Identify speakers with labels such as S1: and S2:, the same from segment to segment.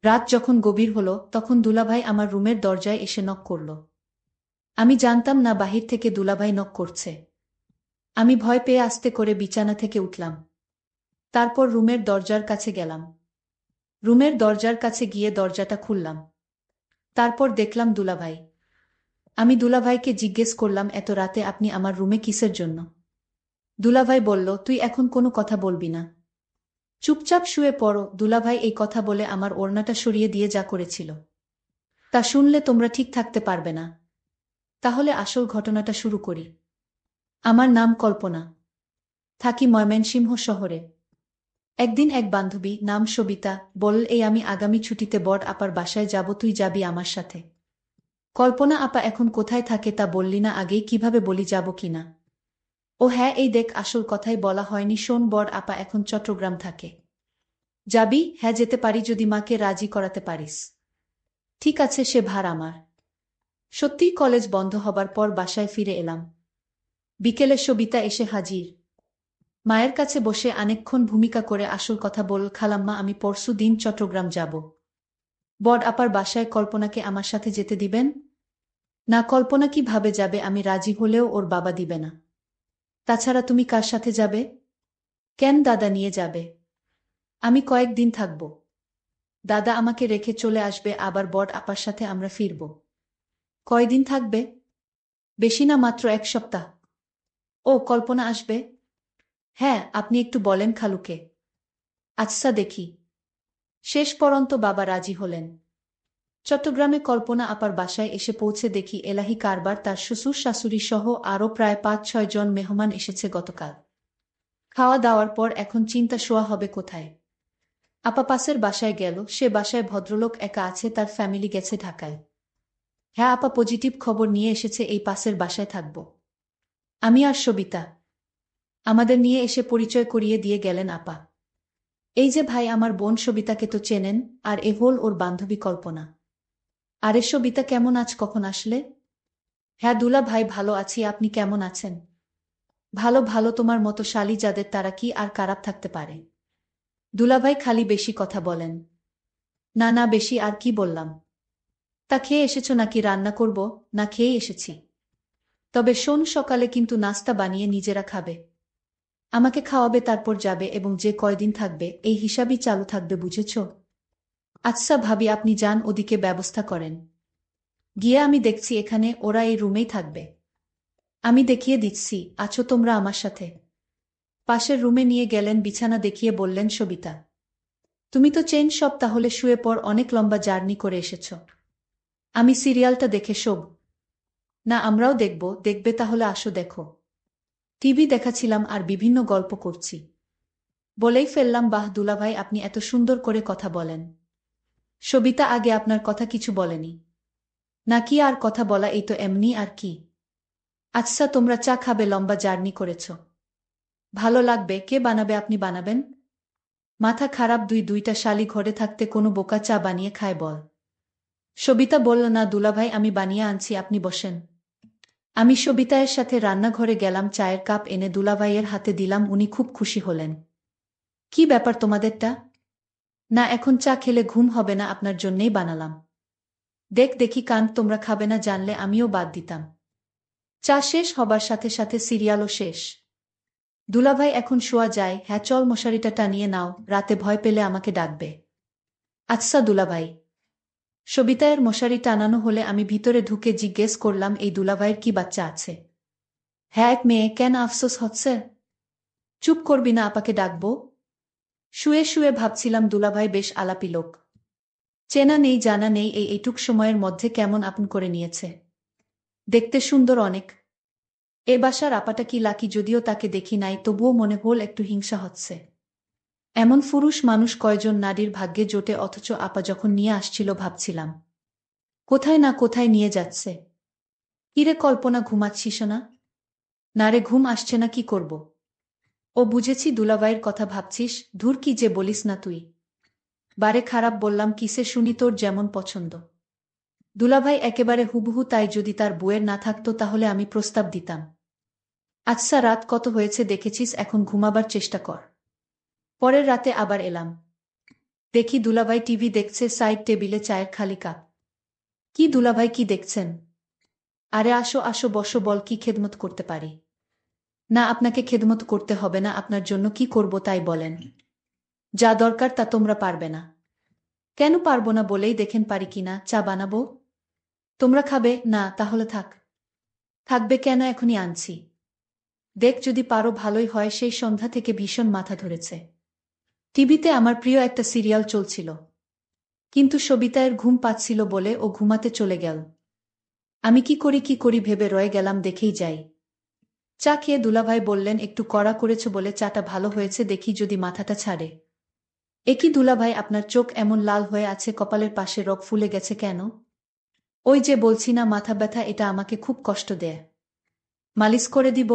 S1: রাত যখন গভীর হলো তখন দুলাভাই আমার রুমের দরজায় এসে নক করল। আমি জানতাম না বাহির থেকে দুলাভাই নক করছে। আমি ভয় পেয়ে আস্তে করে বিছানা থেকে উঠলাম। তারপর রুমের দরজার কাছে গেলাম। রুমের দরজার কাছে গিয়ে দরজাটা খুললাম। তারপর দেখলাম দুলাভাই। আমি দুলাভাইকে জিজ্ঞেস করলাম, এত রাতে আপনি আমার রুমে কিসের জন্য? দুলাভাই বলল, তুই এখন কোনো কথা বলবি না, চুপচাপ শুয়ে পড়ো। দুলাভাই এই কথা বলে আমার ওড়নাটা সরিয়ে দিয়ে যা করেছিল তা শুনলে তোমরা ঠিক থাকতে পারবে না। তাহলে আসল ঘটনাটা শুরু করি। আমার নাম কল্পনা। থাকি ময়মনসিংহ শহরে। একদিন এক বান্ধবী, নাম সবিতা, বলল, এই আমি আগামী ছুটিতে বড় আপার বাসায় যাব, তুই যাবি আমার সাথে। কল্পনা আপা এখন কোথায় থাকে তা বললি না আগেই, কিভাবে বলি যাব কিনা? ও হ্যাঁ, এই দেখ, আসল কথাই বলা হয়নি, শোন, বড় আপা এখন চট্টগ্রাম থাকে। যাবি? হ্যাঁ, যেতে পারি যদি মাকে রাজি করাতে পারিস। ঠিক আছে, সে ভার আমার। সত্যিই কলেজ বন্ধ হবার পর বাসায় ফিরে এলাম। বিকেলে সবিতা এসে হাজির। মায়ের কাছে বসে অনেকক্ষণ ভূমিকা করে আসল কথা বলল, খালাম্মা, আমি পরশু দিন চট্টগ্রাম যাব। বড় আপার বাসায় কল্পনাকে আমার সাথে যেতে দিবেন? না, কল্পনা কিভাবে যাবে? আমি রাজি হলেও ওর বাবা দিবে না। তাছাড়া তুমি কার সাথে যাবে? কেন, দাদা নিয়ে যাবে। আমি কয়েকদিন থাকব। দাদা আমাকে রেখে চলে আসবে, আবার বড় আপার সাথে আমরা ফিরব। কয়দিন থাকবে? বেশি না, মাত্র 1 সপ্তাহ। ও, কল্পনা আসবে? হ্যাঁ, আপনি একটু বলেন খালুকে। আচ্ছা, দেখি। শেষ পর্যন্ত বাবা রাজি হলেন। চট্টগ্রামে কল্পনা আপার বাসায় এসে পৌঁছে দেখি এলাহি কারবার, তার শ্বশুর শাশুড়ি সহ আরও প্রায় 5-6 জন মেহমান এসেছে গতকাল। খাওয়া দাওয়ার পর এখন চিন্তা শোয়া হবে কোথায়। আপা পাশের বাসায় গেল, সে বাসায় ভদ্রলোক একা আছে, তার ফ্যামিলি গেছে ঢাকায়। হ্যাঁ, আপা পজিটিভ খবর নিয়ে এসেছে, এই পাশের বাসায় থাকব। আমি আর সবিতা। আমাদের নিয়ে এসে পরিচয় করিয়ে দিয়ে গেলেন আপা। এই যে ভাই, আমার বোন সবিতাকে তো চেনেন, আর এ হল ওর বান্ধবী কল্পনা। আরে সবিতা, কেমন আছ, কখন আসলে? হ্যাঁ দুলা ভাই, ভালো আছি, আপনি কেমন আছেন? ভালো ভালো, তোমার মতো শালী যাদের, তারা কি আর খারাপ থাকতে পারে? দুলাভাই খালি বেশি কথা বলেন। না না, বেশি আর কি বললাম। তা খেয়ে এসেছো নাকি? রান্না করব? না খেয়েই এসেছি। তবে শোন, সকালে কিন্তু নাস্তা বানিয়ে নিজেরা খাবে। আমাকে খাওয়াবে, তারপর যাবে, এবং যে কয়দিন থাকবে এই হিসাবই চালু থাকবে, বুঝেছ? আচ্ছা ভাবি, আপনি যান, ওদিকে ব্যবস্থা করেন। গিয়ে আমি দেখছি, এখানে ওরা এই রুমেই থাকবে। আমি দেখিয়ে দিচ্ছি, আছো তোমরা আমার সাথে। পাশের রুমে নিয়ে গেলেন, বিছানা দেখিয়ে বললেন, সবিতা, তুমি তো চেন সব, তাহলে শুয়ে পড়, অনেক লম্বা জার্নি করে এসেছ। আমি সিরিয়ালটা দেখে শোব। না, আমরাও দেখব। দেখবে? তাহলে আসো, দেখো। টিভি দেখাছিলাম আর বিভিন্ন গল্প করছি। বলেই ফেললাম, বাহ দুলাভাই, আপনি এত সুন্দর করে কথা বলেন। সবিতা আগে আপনার কথা কিছু বলেনি? নাকি আর কথা বলা, এই তো এমনি, আর কি। আচ্ছা, তোমরা চা খাবে? লম্বা জার্নি করেছ, ভালো লাগবে। কে বানাবে? আপনি বানাবেন? মাথা খারাপ, দুইটা শালি ঘরে থাকতে কোনো বোকা চা বানিয়ে খায় বল? সবিতা বলল, না দুলাভাই, আমি বানিয়ে আনছি, আপনি বসেন। আমি সবিতায়ের সাথে রান্নাঘরে গেলাম, চায়ের কাপ এনে দুলাভাইয়ের হাতে দিলাম, উনি খুব খুশি হলেন। কি ব্যাপার তোমাদেরটা? না, এখন চা খেলে ঘুম হবে না, আপনার জন্যেই বানালাম। দেখি কান, তোমরা খাবে না জানলে আমিও বাদ দিতাম। চা শেষ হবার সাথে সাথে সিরিয়ালও শেষ। দুলাভাই, এখন শোয়া যায়? হ্যাঁ চল, মশারিটা টানিয়ে নাও, রাতে ভয় পেলে আমাকে ডাকবে। আচ্ছা দুলাভাই। সবিতায়ের মশারি টানানো হলে আমি ভিতরে ঢুকে জিজ্ঞেস করলাম, এই দুলাভাইয়ের কি বাচ্চা আছে? হ্যাঁ, এক মেয়ে। কেন, আফসোস হচ্ছে? চুপ করবি না, আপাকে ডাকবো। শুয়ে শুয়ে ভাবছিলাম, দুলাভাই বেশ আলাপি লোক। চেনা নেই জানা নেই, এইটুক সময়ের মধ্যে কেমন আপন করে নিয়েছে। দেখতে সুন্দর অনেক। এ বাসার আপাটা কি লাকি, যদিও তাকে দেখি নাই, তবুও মনে হল একটু হিংসা হচ্ছে। এমন পুরুষ মানুষ কয়জন নারীর ভাগ্যে জোটে, অথচ আপা যখন নিয়ে আসছিল ভাবছিলাম, কোথায় না কোথায় নিয়ে যাচ্ছে। কিরে কল্পনা, ঘুমাচ্ছিস না? না রে, ঘুম আসছে না, কি করব। ও বুঝেছি, দুলাভাইয়ের কথা ভাবছিস। ধুর, কি যে বলিস না তুই। বারে খারাপ বললাম কিসে শুনি, তোর যেমন পছন্দ। দুলাভাই একেবারে হুবহু তাই, যদি তার বউয়ের না থাকতো তাহলে আমি প্রস্তাব দিতাম। আচ্ছা, রাত কত হয়েছে দেখেছিস, এখন ঘুমাবার চেষ্টা কর। পরের রাতে আবার এলাম। দেখি দুলাভাই টিভি দেখছে, সাইড টেবিলে চায়ের খালি কাপ। কি দুলাভাই, কি দেখছেন? আরে আসো আসো, বসো, বল কি খেদমত করতে পারি? না, আপনাকে খেদমত করতে হবে না, আপনার জন্য কি করব তাই বলেন। যা দরকার তা তোমরা পারবে না। কেন পারবো না বলেই দেখেন পারি কিনা। চা বানাবো? তোমরা খাবে না? তাহলে থাক। থাকবে কেন, এখনই আনছি। দেখ, যদি পারো ভালোই হয়। সেই সন্ধ্যা থেকে ভীষণ মাথা ধরেছে। টিভিতে আমার প্রিয় একটা সিরিয়াল চলছিল, কিন্তু সবিতায়ের ঘুম পাচ্ছিল বলে ও ঘুমাতে চলে গেল। আমি কি করি ভেবে রয়ে গেলাম, দেখেই যাই। চা খেয়ে দুলাভাই বললেন, একটু কড়া করেছ বলে চাটা ভালো হয়েছে, দেখি যদি মাথাটা ছাড়ে। এ কি দুলাভাই, আপনার চোখ এমন লাল হয়ে আছে, কপালের পাশে রগ ফুলে গেছে কেন? ওই যে বলছি না, মাথা ব্যথা, এটা আমাকে খুব কষ্ট দেয়। মালিশ করে দিব?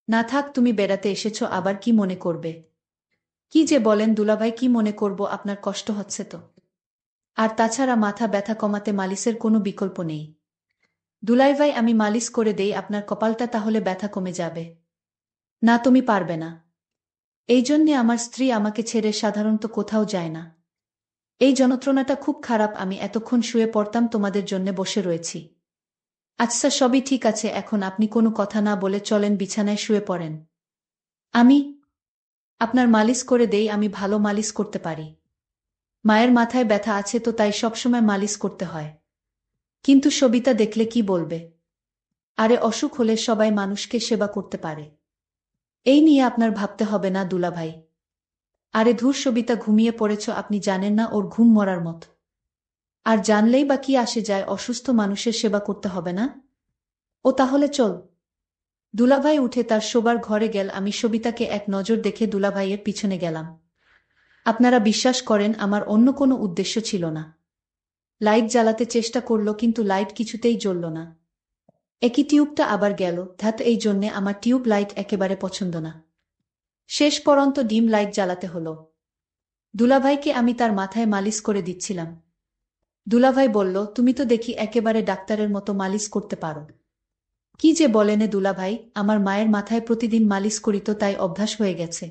S1: না থাক, তুমি বেড়াতে এসেছো, আবার কি মনে করবে? কি যে বলেন দুলাভাই, কি মনে করব, আপনার কষ্ট হচ্ছে তো। আর তাছাড়া মাথা ব্যথা কমাতে মালিশের কোনো বিকল্প নেই। দুলাভাই, আমি মালিশ করে দেই আপনার কপালটা, তাহলে ব্যথা কমে যাবে। না, তুমি পারবে না। এই জন্যে আমার স্ত্রী আমাকে ছেড়ে সাধারণত কোথাও যায় না। এই যন্ত্রণাটা খুব খারাপ, আমি এতক্ষণ শুয়ে পড়তাম, তোমাদের জন্যে বসে রয়েছি। আচ্ছা, সবই ঠিক আছে, এখন আপনি কোনো কথা না বলে চলেন বিছানায় শুয়ে পড়েন। আমি আপনার মালিশ করে দেই, আমি ভালো মালিশ করতে পারি। মায়ের মাথায় ব্যথা আছে তো, তাই সবসময় মালিশ করতে হয়। কিন্তু সবিতা দেখলে কি বলবে? আরে অসুখ হলে সবাই মানুষকে সেবা করতে পারে। এই নিয়ে আপনার ভাবতে হবে না দুলাভাই। আরে ধুর, সবিতা ঘুমিয়ে পড়েছ, আপনি জানেন না ওর ঘুম মরার মত। আর জানলেই বা কি আসে যায়, অসুস্থ মানুষের সেবা করতে হবে না? ও তাহলে চল। দুলাভাই উঠে তার শোবার ঘরে গেল। আমি সবিতাকে এক নজর দেখে দুলাভাইয়ের পিছনে গেলাম। আপনারা বিশ্বাস করেন, আমার অন্য কোনো উদ্দেশ্য ছিল না। লাইট জ্বালাতে চেষ্টা করল, কিন্তু লাইট কিছুতেই জ্বলল না। একই টিউবটা আবার গেল। ধ্যাত, এই জন্যে আমার টিউব লাইট একেবারে পছন্দ না। শেষ পর্যন্ত ডিম লাইট জ্বালাতে হলো। দুলাভাইকে আমি তার মাথায় মালিশ করে দিচ্ছিলাম। দুলাভাই বলল, তুমি তো দেখি একেবারে ডাক্তারের মতো মালিশ করতে পারো। কি যে বলেনে দুলাভাই, আমার মায়ের মাথায় প্রতিদিন মালিশ করি তো, তাই অভ্যাস হয়ে গেছে।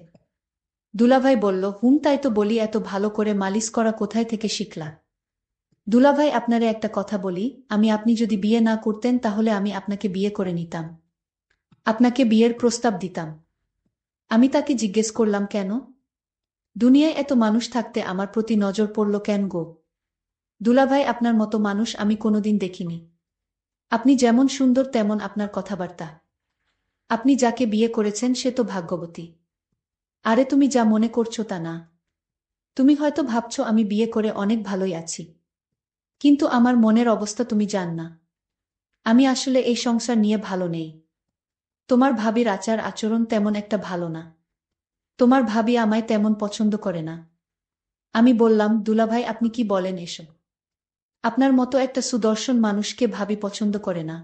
S1: দুলাভাই বলল, তাই তো বলি, এত ভালো করে মালিশ করা কোথায় থেকে শিখলা? দুলাভাই, আপনারে একটা কথা বলি, আপনি যদি বিয়ে না করতেন তাহলে আমি আপনাকে বিয়ে করে নিতাম। আপনাকে বিয়ের প্রস্তাব দিতাম। আমি তাকে জিজ্ঞেস করলাম, কেন? দুনিয়ায় এত মানুষ থাকতে আমার প্রতি নজর পড়ল কেন গো? দুলাভাই, আপনার মতো মানুষ আমি কোনোদিন দেখিনি। আপনি যেমন সুন্দর তেমন আপনার কথাবার্তা। আপনি যাকে বিয়ে করেছেন সে তো ভাগ্যবতী। আরে তুমি যা মনে করছো তা না। তুমি হয়তো ভাবছো আমি বিয়ে করে অনেক ভালোই আছি, কিন্তু আমার মনের অবস্থা তুমি জান না। আমি আসলে এই সংসার নিয়ে ভালো নেই। তোমার ভাবির আচার আচরণ তেমন একটা ভালো না। তোমার ভাবি আমায় তেমন পছন্দ করে না। আমি বললাম, দুলাভাই, আপনি কি বলেন এসব? আপনার মতো একটা সুদর্শন মানুষকে ভাবি পছন্দ করে না?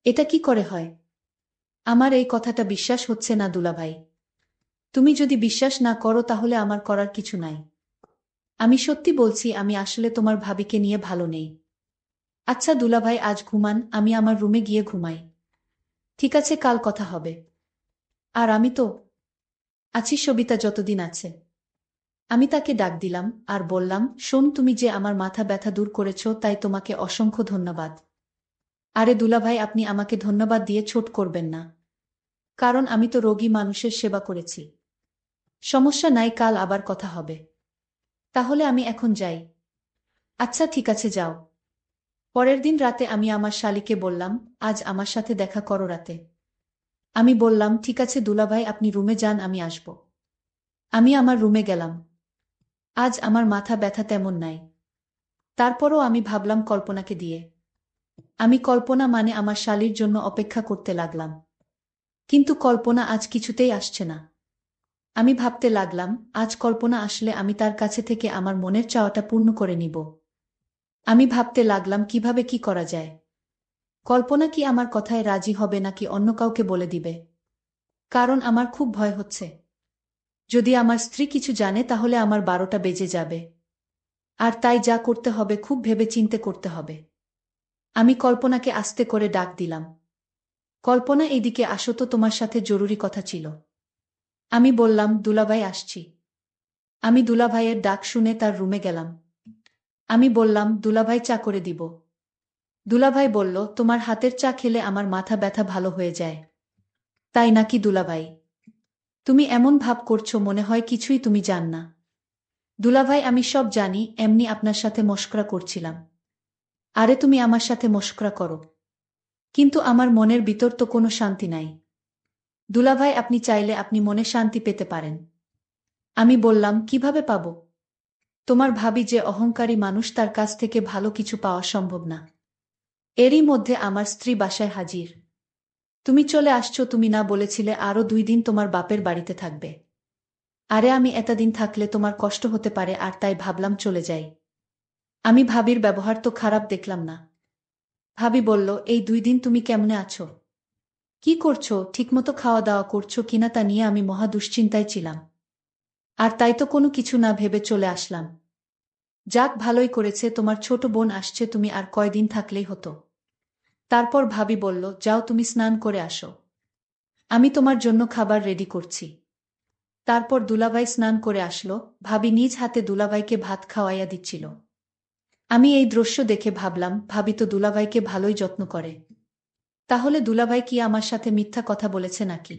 S1: এটা কি করে হয়? আমার এই কথাটা বিশ্বাস হচ্ছে না দুলাভাই। তুমি যদি বিশ্বাস না করো তাহলে আমার করার কিছু নাই। আমি সত্যি বলছি, আমি আসলে তোমার ভাবিকে নিয়ে ভালো নেই। আচ্ছা দুলাভাই, আজ ঘুমান, আমি আমার রুমে গিয়ে ঘুমাই। ঠিক আছে, কাল কথা হবে। আর আমি তো আছি, সবিতা যতদিন আছে। আমি তাকে ডাক দিলাম আর বললাম, শোন, তুমি যে আমার মাথা ব্যথা দূর করেছ তাই তোমাকে অসংখ্য ধন্যবাদ। আরে দুলাভাই, আপনি আমাকে ধন্যবাদ দিয়ে ছোট করবেন না। কারণ আমি তো রোগী মানুষের সেবা করেছি। সমস্যা নাই, কাল আবার কথা হবে। তাহলে আমি এখন যাই। আচ্ছা ঠিক আছে, যাও। পরের দিন রাতে আমি আমার শালীকে বললাম, আজ আমার সাথে দেখা করো রাতে। আমি বললাম, ঠিক আছে দুলাভাই, আপনি রুমে যান, আমি আসব। আমি আমার রুমে গেলাম। আজ আমার মাথা ব্যথা তেমন নাই। তারপরও আমি ভাবলাম কল্পনাকে দিয়ে। আমি কল্পনা মানে আমার শালীর জন্য অপেক্ষা করতে লাগলাম। কিন্তু কল্পনা আজ কিছুতেই আসছে না। আমি ভাবতে লাগলাম, আজ কল্পনা আসলে আমি তার কাছে থেকে আমার মনের চাওয়াটা পূর্ণ করে নিব। আমি ভাবতে লাগলাম কিভাবে কি করা যায়। কল্পনা কি আমার কথায় রাজি হবে নাকি অন্য কাউকে বলে দিবে? কারণ আমার খুব ভয় হচ্ছে। যদি আমার স্ত্রী কিছু জানে তাহলে আমার 12টা বেজে যাবে। আর তাই যা করতে হবে খুব ভেবে চিন্তে করতে হবে। আমি কল্পনাকে আস্তে করে ডাক দিলাম। কল্পনা, এইদিকে আসো তো, তোমার সাথে জরুরি কথা ছিল। আমি বললাম, দুলাভাই আসছি। আমি দুলাভাইয়ের ডাক শুনে তার রুমে গেলাম। আমি বললাম, দুলাভাই চা করে দিব। দুলাভাই বলল, তোমার হাতের চা খেলে আমার মাথা ব্যথা ভালো হয়ে যায়। তাই নাকি দুলাভাই? তুমি এমন ভাব করছো মনে হয় কিছুই তুমি জান না। দুলাভাই, আমি সব জানি, এমনি আপনার সাথে মশকরা করছিলাম। আরে তুমি আমার সাথে মশকরা করো, কিন্তু আমার মনের ভিতর তো কোনো শান্তি নাই। দুলাভাই, আপনি চাইলে আপনি মনে শান্তি পেতে পারেন। আমি বললাম, কিভাবে পাব? তোমার ভাবি যে অহংকারী মানুষ, তার কাছ থেকে ভালো কিছু পাওয়া সম্ভব না। এরই মধ্যে আমার স্ত্রী বাসায় হাজির। তুমি চলে আসছো, তুমি না বলেছিলে আরো 2 দিন তোমার বাপের বাড়িতে থাকবে? আরে আমি এতদিন থাকলে তোমার কষ্ট হতে পারে, আর তাই ভাবলাম চলে যাই। আমি ভাবির ব্যবহার তো খারাপ দেখলাম না। ভাবি বলল, এই 2 দিন তুমি কেমনে আছো, কি করছো, ঠিকমতো খাওয়া দাওয়া করছো কিনা তা নিয়ে আমি মহা দুশ্চিন্তায় ছিলাম। আর তাই তো কোনো কিছু না ভেবে চলে আসলাম। যাক, ভালোই করেছে, তোমার ছোট বোন আসছে, তুমি আর কয়দিন থাকলেই হতো। তারপর ভাবি বলল, যাও তুমি স্নান করে আসো, আমি তোমার জন্য খাবার রেডি করছি। তারপর দুলাভাই স্নান করে আসলো। ভাবি নিজ হাতে দুলাভাইকে ভাত খাওয়াইয়া দিচ্ছিল। আমি এই দৃশ্য দেখে ভাবলাম, ভাবি তো দুলাভাইকে ভালোই যত্ন করে। তাহলে দুলাভাই কি আমার সাথে মিথ্যা কথা বলেছে নাকি?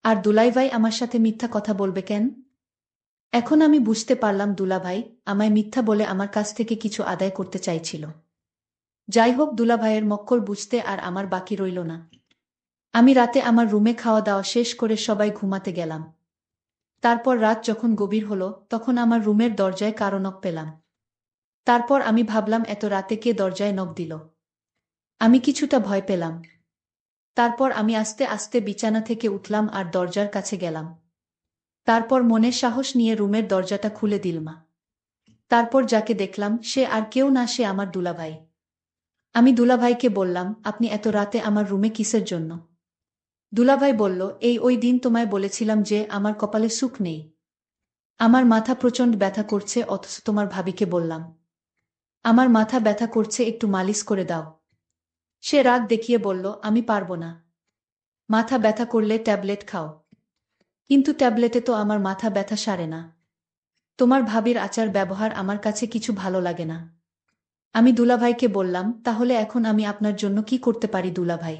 S1: আর দুলাভাই আমার সাথে মিথ্যা কথা বলবে কেন? এখন আমি বুঝতে পারলাম, দুলাভাই আমায় মিথ্যা বলে আমার কাছ থেকে কিছু আদায় করতে চাইছিল। যাই হোক, দুলাভাইয়ের মক্কল বুঝতে আর আমার বাকি রইল না। আমি রাতে আমার রুমে খাওয়া দাওয়া শেষ করে সবাই ঘুমাতে গেলাম। তারপর রাত যখন গভীর হলো, তখন আমার রুমের দরজায় কারো নক পেলাম। তারপর আমি ভাবলাম, এত রাতে কে দরজায় নক দিল? আমি কিছুটা ভয় পেলাম। তারপর আমি আস্তে আস্তে বিছানা থেকে উঠলাম আর দরজার কাছে গেলাম। তারপর মনে সাহস নিয়ে রুমের দরজাটা খুলে দিলমা। তারপর যাকে দেখলাম সে আর কেউ না, সে আমার দুলাভাই। আমি দুলাভাইকে বললাম, আপনি এত রাতে আমার রুমে কিসের জন্য? দুলাভাই বলল, এই ওই দিন তোমায় বলেছিলাম যে আমার কপালে সুখ নেই। আমার মাথা প্রচণ্ড ব্যথা করছে, অথচ তোমার ভাবিকে বললাম আমার মাথা ব্যথা করছে, একটু মালিশ করে দাও। সে রাগ দেখিয়ে বলল, আমি পারবো না। মাথা ব্যথা করলে ট্যাবলেট খাও। কিন্তু ট্যাবলেটে তো আমার মাথা ব্যথা সারে না। তোমার ভাবির আচার ব্যবহার আমার কাছে কিছু ভালো লাগে না। আমি দুলাভাইকে বললাম, তাহলে এখন আমি আপনার জন্য কি করতে পারি দুলাভাই?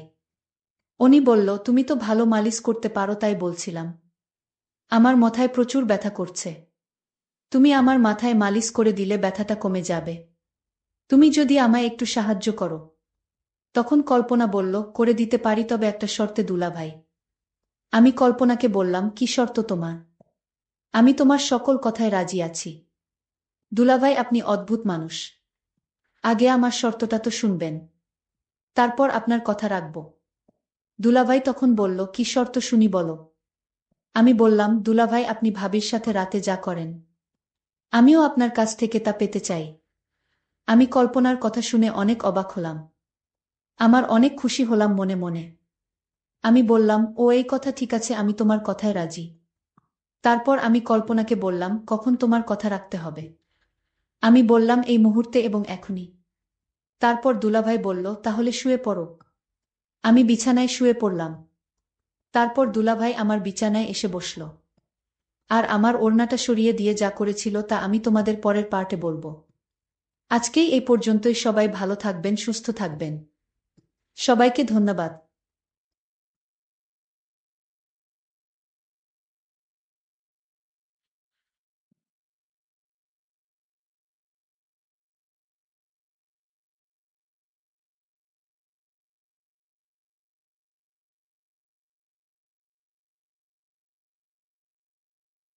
S1: উনি বলল, তুমি তো ভালো মালিশ করতে পারো, তাই বলছিলাম। আমার মাথায় প্রচুর ব্যথা করছে, তুমি আমার মাথায় মালিশ করে দিলে ব্যথাটা কমে যাবে। তুমি যদি আমায় একটু সাহায্য করো। তখন কল্পনা বলল, করে দিতে পারি, তবে একটা শর্তে দুলাভাই। আমি কল্পনাকে বললাম, কি শর্ত তোমার? আমি তোমার সকল কথায় রাজি আছি। দুলাভাই, আপনি অদ্ভুত মানুষ। আগে আমার শর্তটা তো শুনবেন, তারপর আপনার কথা রাখব। দুলাভাই তখন বলল, কি শর্ত শুনি বলো। আমি বললাম, দুলাভাই, আপনি ভাবির সাথে রাতে যা করেন, আমিও আপনার কাছ থেকে তা পেতে চাই। আমি কল্পনার কথা শুনে অনেক অবাক হলাম। আমার অনেক খুশি হলাম মনে মনে। আমি বললাম, ও এই কথা ঠিক আছে, আমি তোমার কথায় রাজি। তারপর আমি কল্পনাকে বললাম, কখন তোমার কথা রাখতে হবে? আমি বললাম, এই মুহূর্তে এবং এখনই। তারপর দুলাভাই বলল, তাহলে শুয়ে পড়ো। আমি বিছানায় শুয়ে পড়লাম। তারপর দুলাভাই আমার বিছানায় এসে বসল। আর আমার ওড়নাটা সরিয়ে দিয়ে যা করেছিল তা আমি তোমাদের পরের পার্টে বলবো। আজকেই এই পর্যন্তই, সবাই ভালো থাকবেন, সুস্থ থাকবেন। সবাইকে ধন্যবাদ।